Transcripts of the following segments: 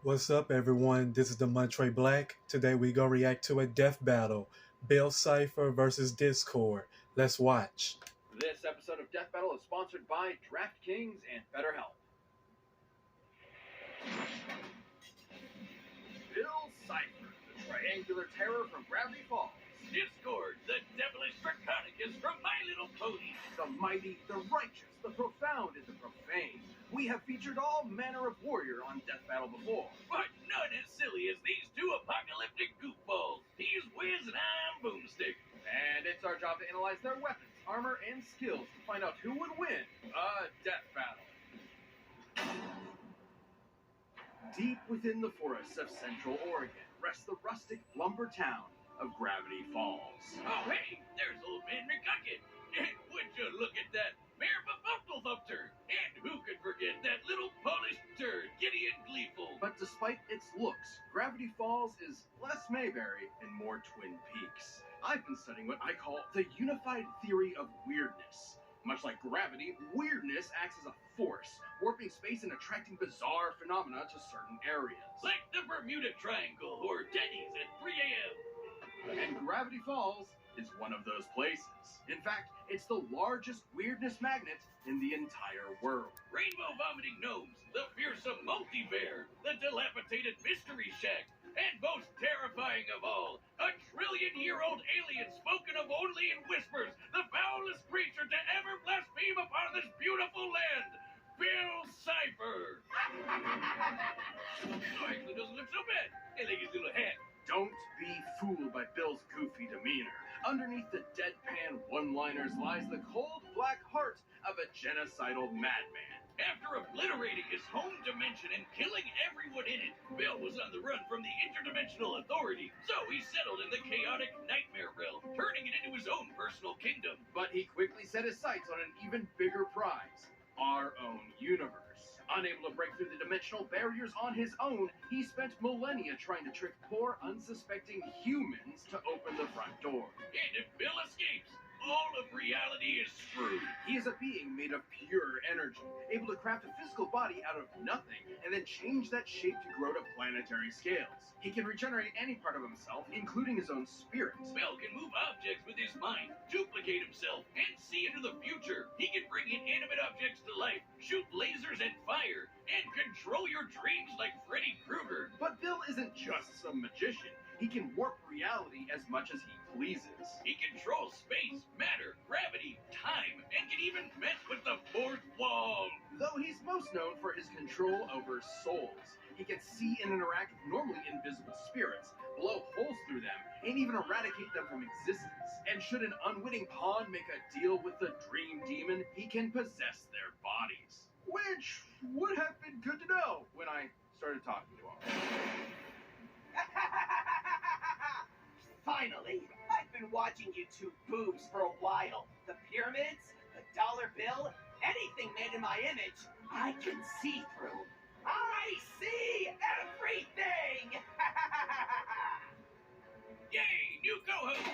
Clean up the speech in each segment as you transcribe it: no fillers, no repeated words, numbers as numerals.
What's up, everyone? This is the Montre Black. Today we go react to a death battle. Bill Cipher versus Discord. Let's watch. This episode of Death Battle is sponsored by DraftKings and BetterHelp. Bill Cipher, the triangular terror from Gravity Falls. Discord, the devilish Draconicus from My Little Pony. The mighty, the righteous, the profound, and the profane. We have featured all manner of warrior on Death Battle before. But none as silly as these two apocalyptic goofballs. He's Wiz and I'm Boomstick. And it's our job to analyze their weapons, armor, and skills to find out who would win a death battle. Deep within the forests of Central Oregon rests the rustic lumber town of Gravity Falls. Oh, hey, there's old man McGucket. And would you look at that Mayor Befumplethupter? And who could forget that little polished turd, Gideon Gleeful? But despite its looks, Gravity Falls is less Mayberry and more Twin Peaks. I've been studying what I call the unified theory of weirdness. Much like gravity, weirdness acts as a force, warping space and attracting bizarre phenomena to certain areas. Like the Bermuda Triangle or Denny's at 3 a.m. And Gravity Falls is one of those places. In fact, it's the largest weirdness magnet in the entire world. Rainbow vomiting gnomes, the fearsome multi-bear, the dilapidated mystery shack, and most terrifying of all, a trillion-year-old alien spoken of only in whispers, the foulest creature to ever blaspheme upon this beautiful land, Bill Cipher. Oh, actually doesn't look so bad. I like his little hat. Don't be fooled by Bill's goofy demeanor. Underneath the deadpan one-liners lies the cold black heart of a genocidal madman. After obliterating his home dimension and killing everyone in it, Bill was on the run from the interdimensional authority, so he settled in the chaotic nightmare realm, turning it into his own personal kingdom. But he quickly set his sights on an even bigger prize, our own universe. Unable to break through the dimensional barriers on his own, he spent millennia trying to trick poor, unsuspecting humans to open the front door. And if Bill escapes, all of reality is screwed. He is a being made of pure energy, able to craft a physical body out of nothing, and then change that shape to grow to planetary scales. He can regenerate any part of himself, including his own spirit. Bill can move objects with his mind, duplicate himself, and see into the future. He can bring inanimate objects to life, shoot lasers and fire, and control your dreams like Freddy Krueger. But Bill isn't just some magician. He can warp reality as much as he pleases. He controls space, matter, gravity, time, and can even mess with the fourth wall. Though he's most known for his control over souls. He can see and interact with normally invisible spirits, blow holes through them, and even eradicate them from existence. And should an unwitting pawn make a deal with the Dream Demon, he can possess their bodies. Which would have been good to know when I started talking to him. Finally, I've been watching you two boobs for a while. The pyramids, the dollar bill, anything made in my image, I can see through. I see everything! Yay, new co-host!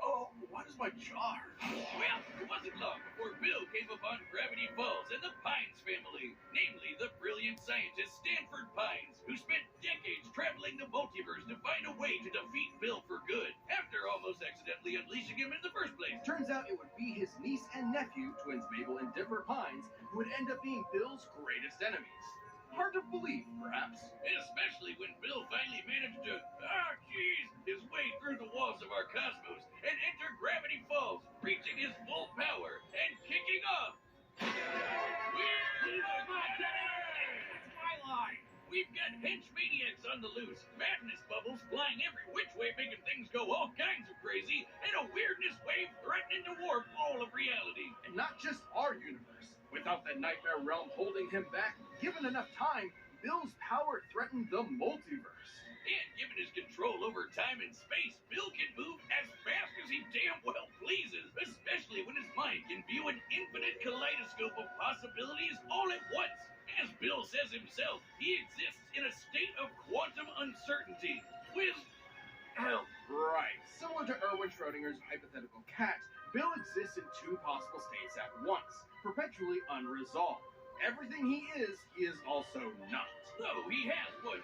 Oh, what is my jar? Well, it wasn't long before Bill came upon Gravity Falls and the Pines family, namely the brilliant scientist Stanford Pines, who spent decades traveling the multiverse to find a way to defeat Bill for good, after almost accidentally unleashing him in the first place. Turns out it would be his niece and nephew, twins Mabel and Dipper Pines, who would end up being Bill's greatest enemies. Hard to believe, perhaps. Especially when Bill finally managed to, his way through the walls of our cosmos and enter Gravity Falls, reaching his full power and kicking off. We've got hench maniacs on the loose, madness bubbles flying every which way, making things go all kinds of crazy, and a weirdness wave threatening to warp all of reality. And not just our universe. Without the nightmare realm holding him back, given enough time, Bill's power threatened the multiverse. And given his control over time and space, Bill can move as fast as he damn well pleases, especially when his mind can view an infinite kaleidoscope of possibilities all at once. As Bill says himself, he exists in a state of quantum uncertainty. Right. Similar to Erwin Schrodinger's hypothetical cat, Bill exists in two possible states at once, perpetually unresolved. Everything he is also not. Though he has one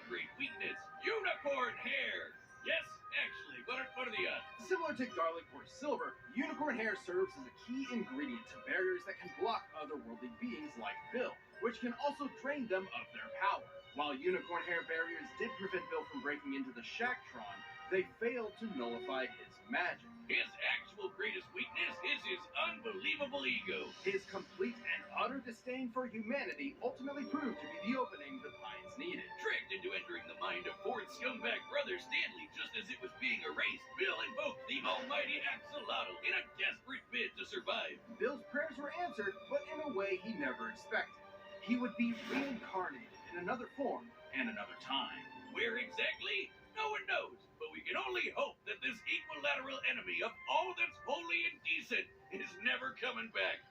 take garlic or silver, unicorn hair serves as a key ingredient to barriers that can block otherworldly beings like Bill, which can also drain them of their power. While unicorn hair barriers did prevent Bill from breaking into the Shacktron, they failed to nullify his magic. His actual greatest weakness is his unbelievable ego. His complete and utter disdain for humanity ultimately proved to be the opening the Pines needed. Tricked into entering the mind of Ford's scumbag brother Stanley just as it was being erased, Bill invoked the almighty Axolotl in a desperate bid to survive. Bill's prayers were answered, but in a way he never expected. He would be reincarnated in another form and another time. Where exactly? No one knows, but we can only hope that this equilateral enemy of all that's holy and decent is never coming back.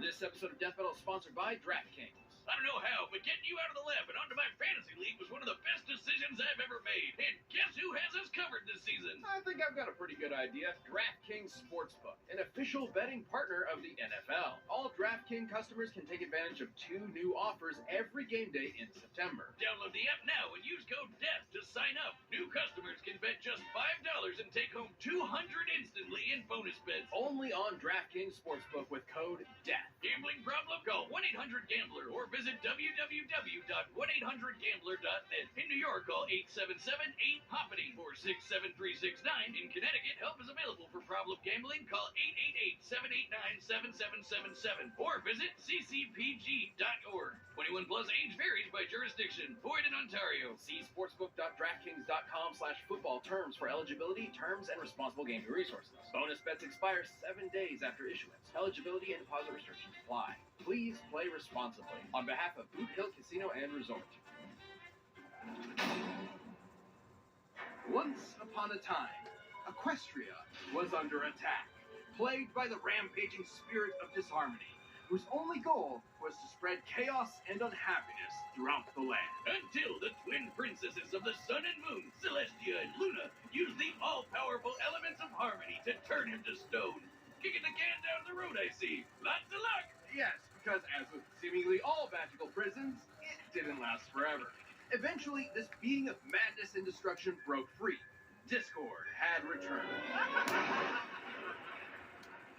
This episode of Death Battle is sponsored by DraftKings. I don't know how, but getting you out of the lab and onto my fantasy league was one of the best decisions I've ever made. And guess who has us covered this season? I think I've got a pretty good idea. DraftKings Sportsbook, an official betting partner of the NFL. All DraftKings customers can take advantage of 2 new offers every game day in September. Download the app now and use code DEATH to sign up. New customers can bet just $5 and take home $200 instantly in bonus bets. Only on DraftKings Sportsbook with code DEATH. Gambling problem? Call 1-800-GAMBLER or visit www.1800gambler.net. In New York, call 877-8-HOPPITY or 67369. In Connecticut, help is available for problem gambling. Call 888-789-7777 or visit ccpg.org. 21 plus, age varies by jurisdiction. Void in Ontario. See sportsbook.draftkings.com/football terms for eligibility, terms, and responsible gaming resources. Bonus bets expire 7 days after issuance. Eligibility and deposit restrictions apply. Please play responsibly. On behalf of Boot Hill Casino and Resort. Once upon a time, Equestria was under attack, plagued by the rampaging spirit of disharmony, whose only goal was to spread chaos and unhappiness throughout the land. Until the twin princesses of the sun and moon, Celestia and Luna, used the all-powerful elements of harmony to turn him to stone. Kicking the can down the road, I see. Lots of luck! Yes, because as with seemingly all magical prisons, it didn't last forever. Eventually, this being of madness and destruction broke free. Discord had returned.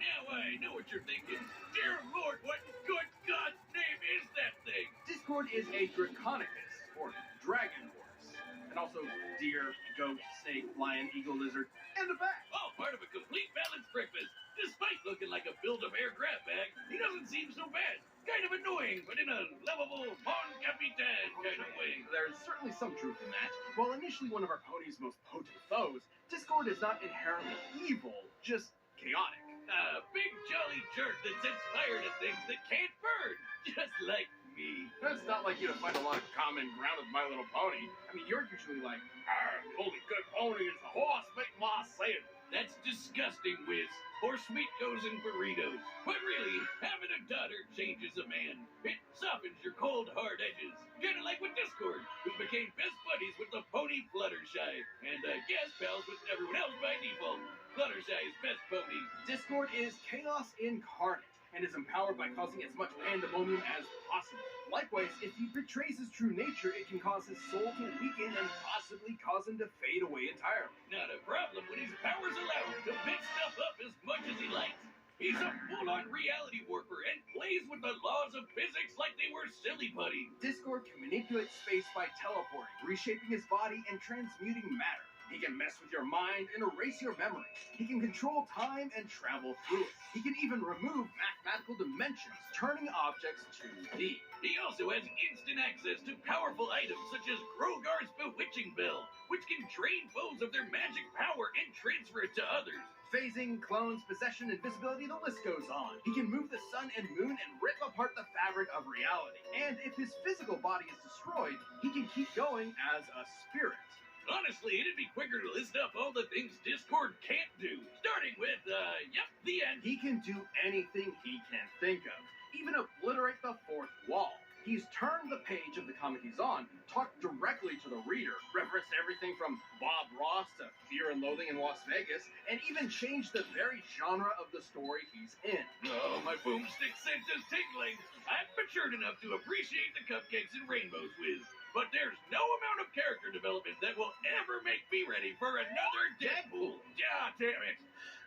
Now I know what you're thinking. Dear Lord, what in good God's name is that thing? Discord is a Draconicus, or dragon horse, and also deer, goat, snake, lion, eagle, lizard, and a bat. All part of a complete balanced breakfast. Despite looking like a Build-A-Bear grab bag, he doesn't seem so bad. Kind of annoying, but in a lovable Mon Capitan kind of way. There's certainly some truth in that. While initially one of our pony's most potent foes, Discord is not inherently evil, just chaotic. A big jolly jerk that sets fire to things that can't burn, just like me. It's not like you to find a lot of common ground with My Little Pony. I mean, you're usually like, the only good pony is the horse, make ma say it. That's disgusting, Wiz. Horse meat goes in burritos. But really, having a daughter changes a man. It softens your cold, hard edges. Kinda like with Discord, who became best buddies with the pony Fluttershy. And I guess pals with everyone else by default. Fluttershy's best pony. Discord is chaos incarnate and is empowered by causing as much pandemonium as possible. Likewise, if he betrays his true nature, it can cause his soul to weaken and possibly cause him to fade away entirely. Not a problem when his powers allow him to mix stuff up as much as he likes. He's a full-on reality warper and plays with the laws of physics like they were silly putty. Discord can manipulate space by teleporting, reshaping his body, and transmuting matter. He can mess with your mind and erase your memory. He can control time and travel through it. He can even remove mathematical dimensions, turning objects 2D. He also has instant access to powerful items such as Grogar's Bewitching Bell, which can drain foes of their magic power and transfer it to others. Phasing, clones, possession, invisibility, the list goes on. He can move the sun and moon and rip apart the fabric of reality. And if his physical body is destroyed, he can keep going as a spirit. Honestly, it'd be quicker to list up all the things Discord can't do. Starting with, the end. He can do anything he can think of, even obliterate the fourth wall. He's turned the page of the comic he's on, talked directly to the reader, referenced everything from Bob Ross to Fear and Loathing in Las Vegas, and even changed the very genre of the story he's in. Oh, my boomstick sense is tingling. I'm matured enough to appreciate the cupcakes and rainbows, Wiz. But there's no amount of character development that will ever make me ready for another Deadpool. Ah, damn it.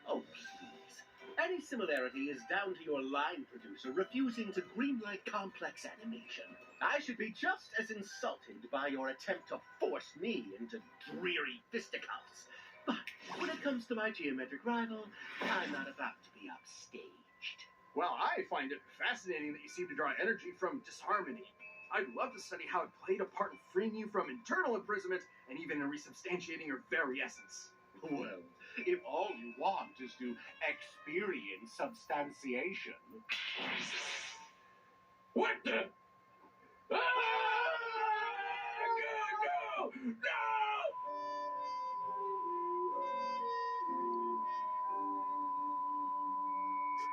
Oh, please. Any similarity is down to your line producer refusing to greenlight complex animation. I should be just as insulted by your attempt to force me into dreary fisticuffs. But when it comes to my geometric rival, I'm not about to be upstaged. Well, I find it fascinating that you seem to draw energy from disharmony. I'd love to study how it played a part in freeing you from internal imprisonment and even in resubstantiating your very essence. Well, if all you want is to experience substantiation. What the? Ah! No! No!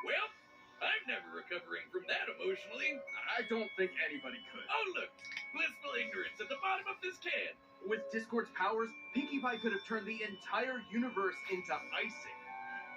Well, I'm never recovering from that emotionally. I don't think anybody could. Oh, look. Blissful ignorance at the bottom of this can. With Discord's powers, Pinkie Pie could have turned the entire universe into icing.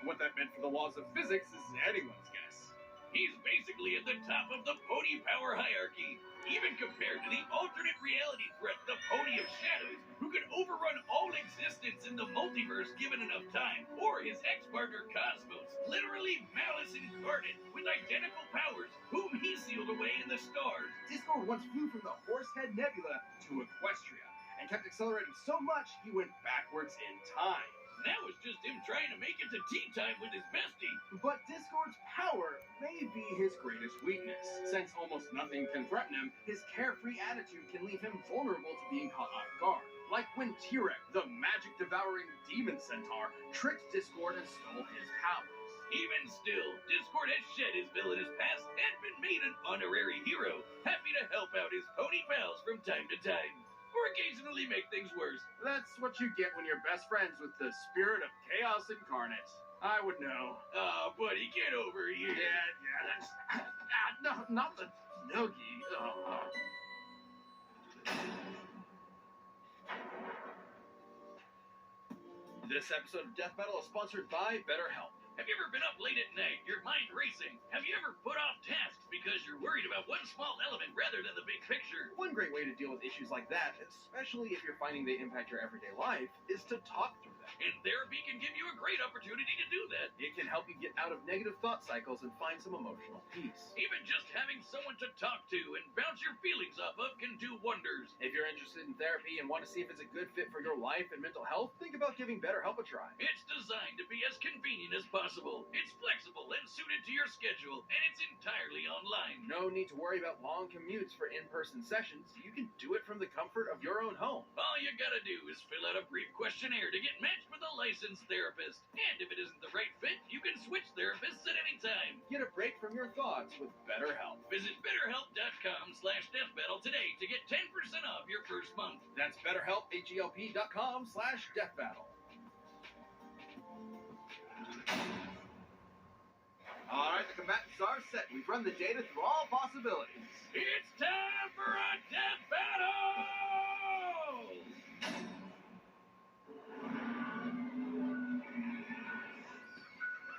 What that meant for the laws of physics is anyone's guess. He's basically at the top of the pony power hierarchy, even compared to the alternate reality threat, the Pony of Shadows, who could overrun all existence in the multiverse given enough time, or his ex-partner Cosmos, literally malice incarnate, with identical powers, whom he sealed away in the stars. Discord once flew from the Horsehead Nebula to Equestria, and kept accelerating so much he went backwards in time. Now it's just him trying to make it to tea time with his bestie. But Discord's power may be his greatest weakness. Since almost nothing can threaten him, his carefree attitude can leave him vulnerable to being caught off guard. Like when Tirek, the magic-devouring demon centaur, tricked Discord and stole his powers. Even still, Discord has shed his villainous past and been made an honorary hero, happy to help out his pony pals from time to time. Or occasionally make things worse. That's what you get when you're best friends with the spirit of chaos incarnate. I would know. Aw, buddy, get over here. Yeah, that's... no, not the Nogi. This episode of Death Battle is sponsored by BetterHelp. Have you ever been up late at night, your mind racing? Have you ever put off tasks because you're worried about one small element rather than the big picture? One great way to deal with issues like that, especially if you're finding they impact your everyday life, is to talk through them. And therapy can give you a great opportunity to do that. It can help you get out of negative thought cycles and find some emotional peace. Even just having someone to talk to and bounce your feelings off of can do wonders. If you're interested in therapy and want to see if it's a good fit for your life and mental health, think about giving BetterHelp a try. It's designed to be as convenient as possible. It's flexible and suited to your schedule, and it's entirely online. No need to worry about long commutes for in-person sessions. You can do it from the comfort of your own home. All you gotta do is fill out a brief questionnaire to get matched with a licensed therapist. And if it isn't the right fit, you can switch therapists at any time. Get a break from your thoughts with BetterHelp. Visit betterhelp.com/deathbattle today to get 10% off your first month. That's BetterHelp, HELP.com/deathbattle. All right, the combatants are set. We've run the data through all possibilities. It's time for a death battle!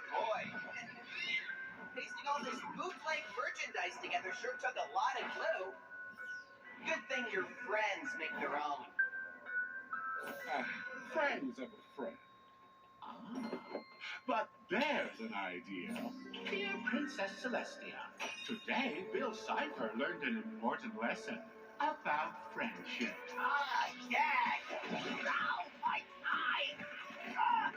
Boy, pasting all this bootleg merchandise together sure took a lot of glue. Good thing your friends make their own. Friends of a friend. But there's an idea. Dear Princess Celestia, today Bill Cipher learned an important lesson about friendship. Ah, gag! Ow, my eye! Ah.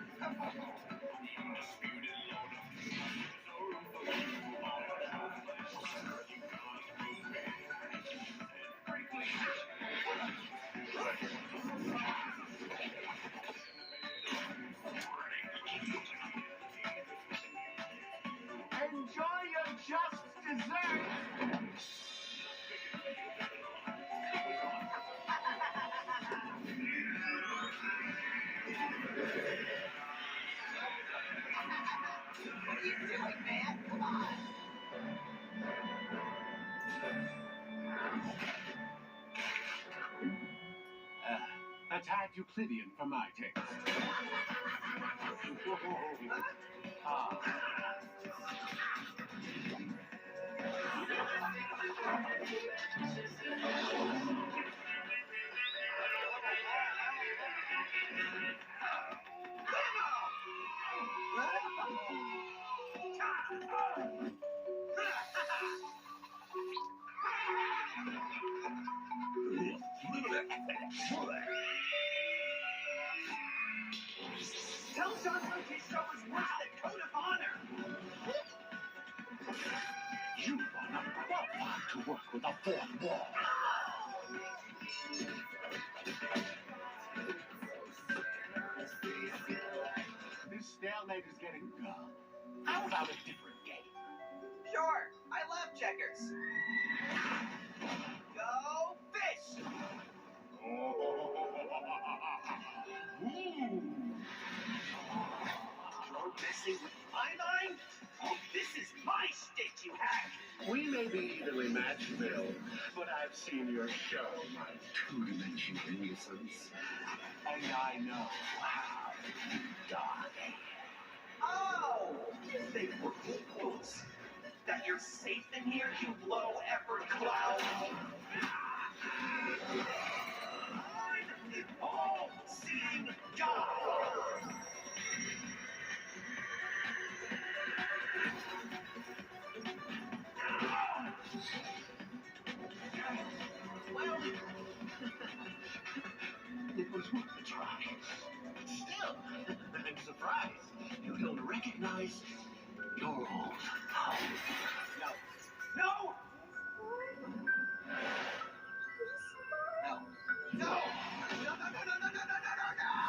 Enjoy your just dessert. tad Euclidean for my taste. Ah. Tell Shanghai to show us what's the code of honor. You are not qualified to work with a fourth wall. This stalemate is getting dull. How about a different game? Sure, I love checkers. Go fish! Ooh. You're messing with my mind? Oh, this is my stick, you hack! We may be evenly matched, Bill, but I've seen your show, my two-dimensional nuisance. And I know how you die. Oh! They were equals. That you're safe in here, you low-effort clown! I'm the all-seeing God! Well, it was worth a try. But still, I'm surprised you don't recognize your old home. No! No! No! No! No, no, no, no, no, no, no, no, no, no!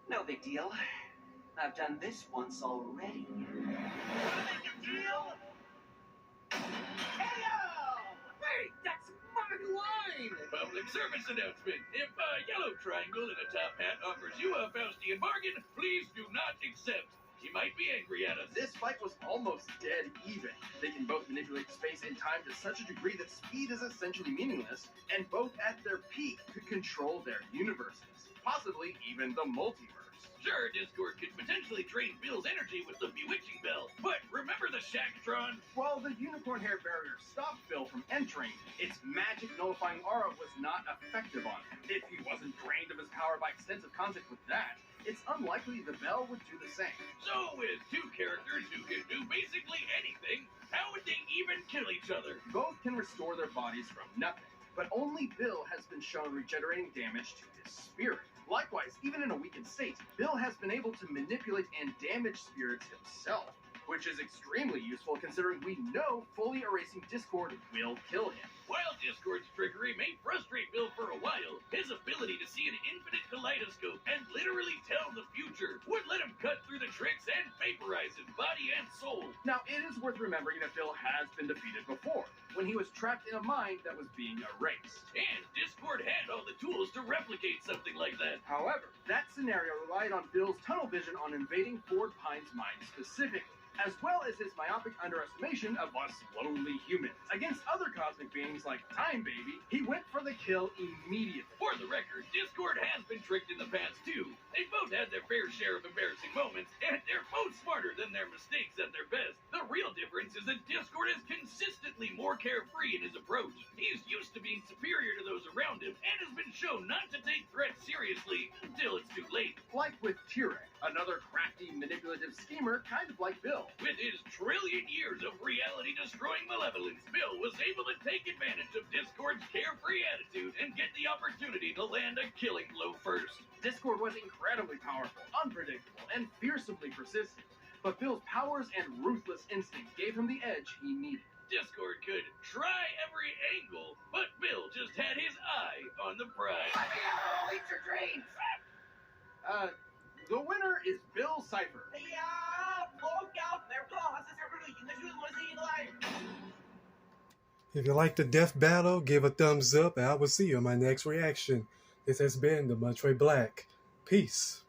No big deal. I've done this once already. Big deal? Wait, that's my line! Public service announcement. If a yellow triangle in a top hat offers you a Faustian bargain, please do not accept. She might be angry at us. This fight was almost dead even. They can both manipulate space and time to such a degree that speed is essentially meaningless, and both at their peak could control their universes, possibly even the multiverse. Sure, Discord could potentially drain Bill's energy with the bewitching bell, but remember the Shacktron? While the unicorn hair barrier stopped Bill from entering, its magic nullifying aura was not effective on him. If he wasn't drained of his power by extensive contact with that, it's unlikely the bell would do the same. So, with two characters who can do basically anything, how would they even kill each other? Both can restore their bodies from nothing, but only Bill has been shown regenerating damage to his spirit. Likewise, even in a weakened state, Bill has been able to manipulate and damage spirits himself, which is extremely useful considering we know fully erasing Discord will kill him. While Discord's trickery may frustrate Bill for a while, his ability to see an infinite kaleidoscope and literally tell the future would let him cut through the tricks and vaporize his body and soul. Now, it is worth remembering that Bill has been defeated before, when he was trapped in a mind that was being erased. And Discord had all the tools to replicate something like that. However, that scenario relied on Bill's tunnel vision on invading Ford Pine's mind specifically, as well as his myopic underestimation of us lowly humans. Against other cosmic beings like Time Baby, he went for the kill immediately. For the record, Discord has been tricked in the past too. They both had their fair share of embarrassing moments, and they're both smarter than their mistakes at their best. The real difference is that Discord is consistently more carefree in his approach. He's used to being superior to those around him, and has been shown not to take threats seriously until it's too late. Like with Tirek, another crafty, manipulative schemer kind of like Bill. With his trillion years of reality-destroying malevolence, Bill was able to take advantage of Discord's carefree attitude and get the opportunity to land a killing blow first. Discord was incredibly powerful, unpredictable, and fearsomely persistent, but Bill's powers and ruthless instinct gave him the edge he needed. Discord could try every angle, but Bill just had his eye on the prize. Eat your dreams! The winner is Bill Cipher. If you like the death battle, give a thumbs up and I will see you in my next reaction. This has been the Montre Black. Peace.